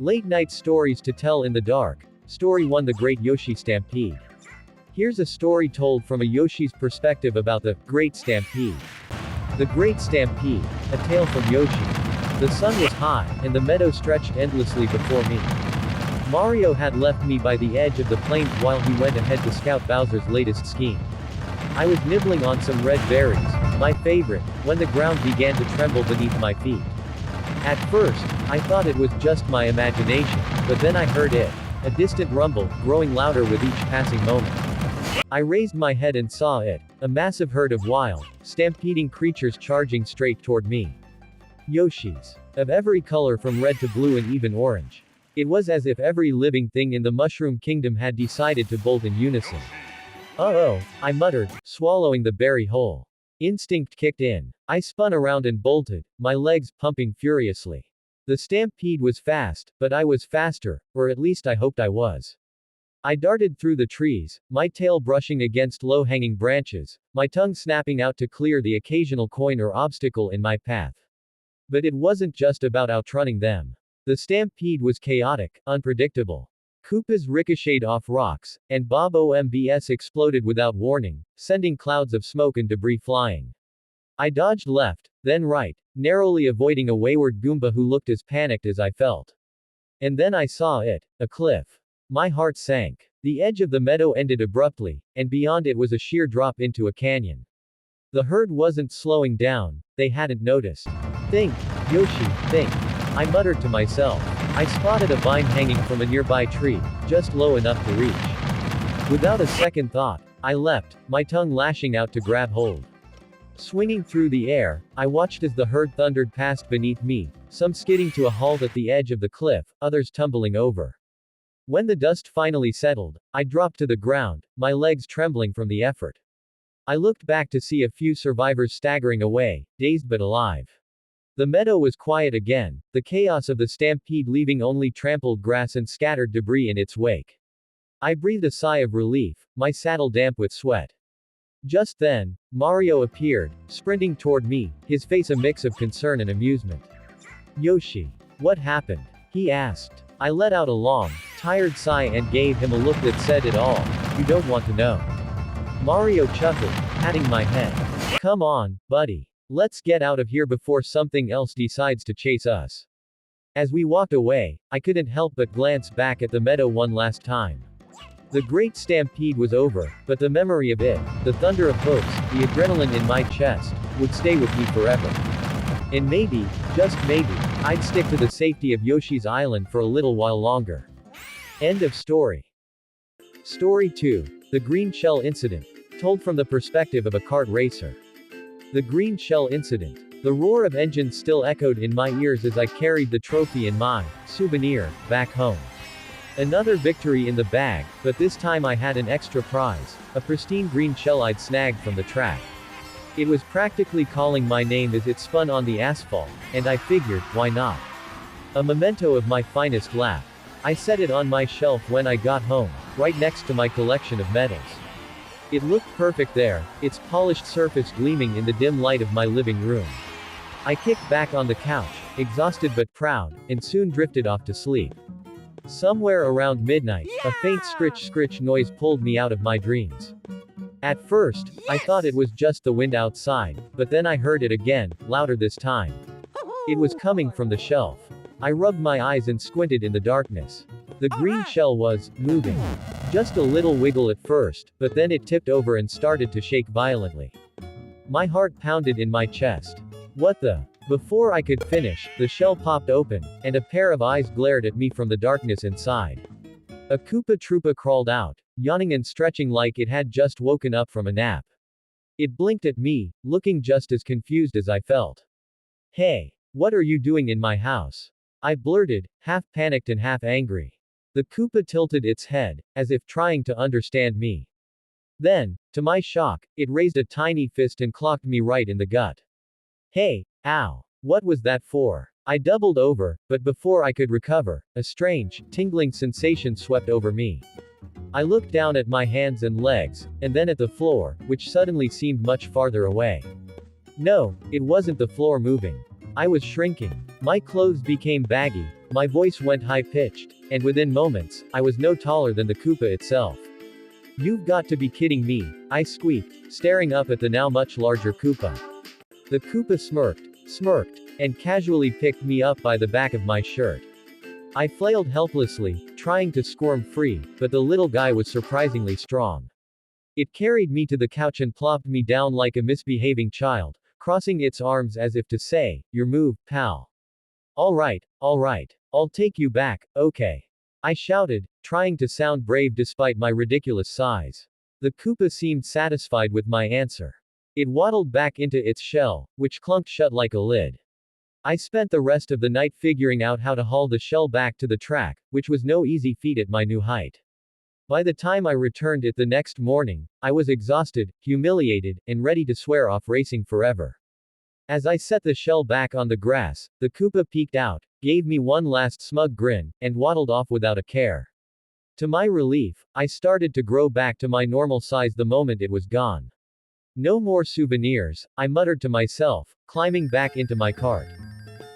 Late night stories to tell in the dark. Story 1: The Great Yoshi Stampede. Here's a story told from a Yoshi's perspective about the Great Stampede. The Great Stampede, a tale from Yoshi. The sun was high, and the meadow stretched endlessly before me. Mario had left me by the edge of the plains while he went ahead to scout Bowser's latest scheme. I was nibbling on some red berries, my favorite, when the ground began to tremble beneath my feet. At first, I thought it was just my imagination, but then I heard it, a distant rumble, growing louder with each passing moment. I raised my head and saw it, a massive herd of wild, stampeding creatures charging straight toward me. Yoshis. Of every color from red to blue and even orange. It was as if every living thing in the Mushroom Kingdom had decided to bolt in unison. Uh-oh, I muttered, swallowing the berry whole. Instinct kicked in. I spun around and bolted, my legs pumping furiously. The stampede was fast, but I was faster, or at least I hoped I was. I darted through the trees, my tail brushing against low-hanging branches, my tongue snapping out to clear the occasional coin or obstacle in my path. But it wasn't just about outrunning them. The stampede was chaotic, unpredictable. Koopas ricocheted off rocks, and bombs exploded without warning, sending clouds of smoke and debris flying. I dodged left, then right, narrowly avoiding a wayward Goomba who looked as panicked as I felt. And then I saw it, a cliff. My heart sank. The edge of the meadow ended abruptly, and beyond it was a sheer drop into a canyon. The herd wasn't slowing down, they hadn't noticed. Think, Yoshi, think. I muttered to myself. I spotted a vine hanging from a nearby tree, just low enough to reach. Without a second thought, I leapt, my tongue lashing out to grab hold. Swinging through the air, I watched as the herd thundered past beneath me, some skidding to a halt at the edge of the cliff, others tumbling over. When the dust finally settled, I dropped to the ground, my legs trembling from the effort. I looked back to see a few survivors staggering away, dazed but alive. The meadow was quiet again, the chaos of the stampede leaving only trampled grass and scattered debris in its wake. I breathed a sigh of relief, my saddle damp with sweat. Just then, Mario appeared, sprinting toward me, his face a mix of concern and amusement. Yoshi. What happened? He asked. I let out a long, tired sigh and gave him a look that said it all. You don't want to know. Mario chuckled, patting my head. Come on, buddy. Let's get out of here before something else decides to chase us. As we walked away, I couldn't help but glance back at the meadow one last time. The Great Stampede was over, but the memory of it, the thunder of hoofs, the adrenaline in my chest, would stay with me forever. And maybe, just maybe, I'd stick to the safety of Yoshi's Island for a little while longer. End of story. Story 2. The Green Shell Incident. Told from the perspective of a kart racer. The Green Shell Incident. The roar of engines still echoed in my ears as I carried the trophy in my souvenir back home. Another victory in the bag, but this time I had an extra prize, a pristine green shell I'd snagged from the track. It was practically calling my name as it spun on the asphalt, and I figured, why not? A memento of my finest lap. I set it on my shelf when I got home, right next to my collection of medals. It looked perfect there, its polished surface gleaming in the dim light of my living room. I kicked back on the couch, exhausted but proud, and soon drifted off to sleep. Somewhere around midnight, a faint scritch noise pulled me out of my dreams. At first, I thought it was just the wind outside, but then I heard it again, louder this time. It was coming from the shelf. I rubbed my eyes and squinted in the darkness. The green shell was moving. Just a little wiggle at first, but then it tipped over and started to shake violently. My heart pounded in my chest. What the? Before I could finish, the shell popped open, and a pair of eyes glared at me from the darkness inside. A Koopa Troopa crawled out, yawning and stretching like it had just woken up from a nap. It blinked at me, looking just as confused as I felt. Hey, what are you doing in my house? I blurted, half panicked and half angry. The Koopa tilted its head, as if trying to understand me. Then, to my shock, it raised a tiny fist and clocked me right in the gut. Hey, ow. What was that for? I doubled over, but before I could recover, a strange, tingling sensation swept over me. I looked down at my hands and legs, and then at the floor, which suddenly seemed much farther away. No, it wasn't the floor moving. I was shrinking. My clothes became baggy, My voice went high-pitched, and within moments, I was no taller than the Koopa itself. "You've got to be kidding me," I squeaked, staring up at the now much larger Koopa. The Koopa smirked, and casually picked me up by the back of my shirt. I flailed helplessly, trying to squirm free, but the little guy was surprisingly strong. It carried me to the couch and plopped me down like a misbehaving child, crossing its arms as if to say, "Your move, pal. All right, I'll take you back, okay," I shouted, trying to sound brave despite my ridiculous size. The Koopa seemed satisfied with my answer. It waddled back into its shell, which clunked shut like a lid. I spent the rest of the night figuring out how to haul the shell back to the track, which was no easy feat at my new height. By the time I returned it the next morning, I was exhausted, humiliated, and ready to swear off racing forever. As I set the shell back on the grass, the Koopa peeked out, gave me one last smug grin, and waddled off without a care. To my relief, I started to grow back to my normal size the moment it was gone. "No more souvenirs," I muttered to myself, climbing back into my cart.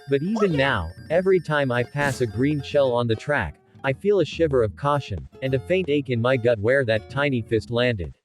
But even now, every time I pass a green shell on the track, I feel a shiver of caution, and a faint ache in my gut where that tiny fist landed.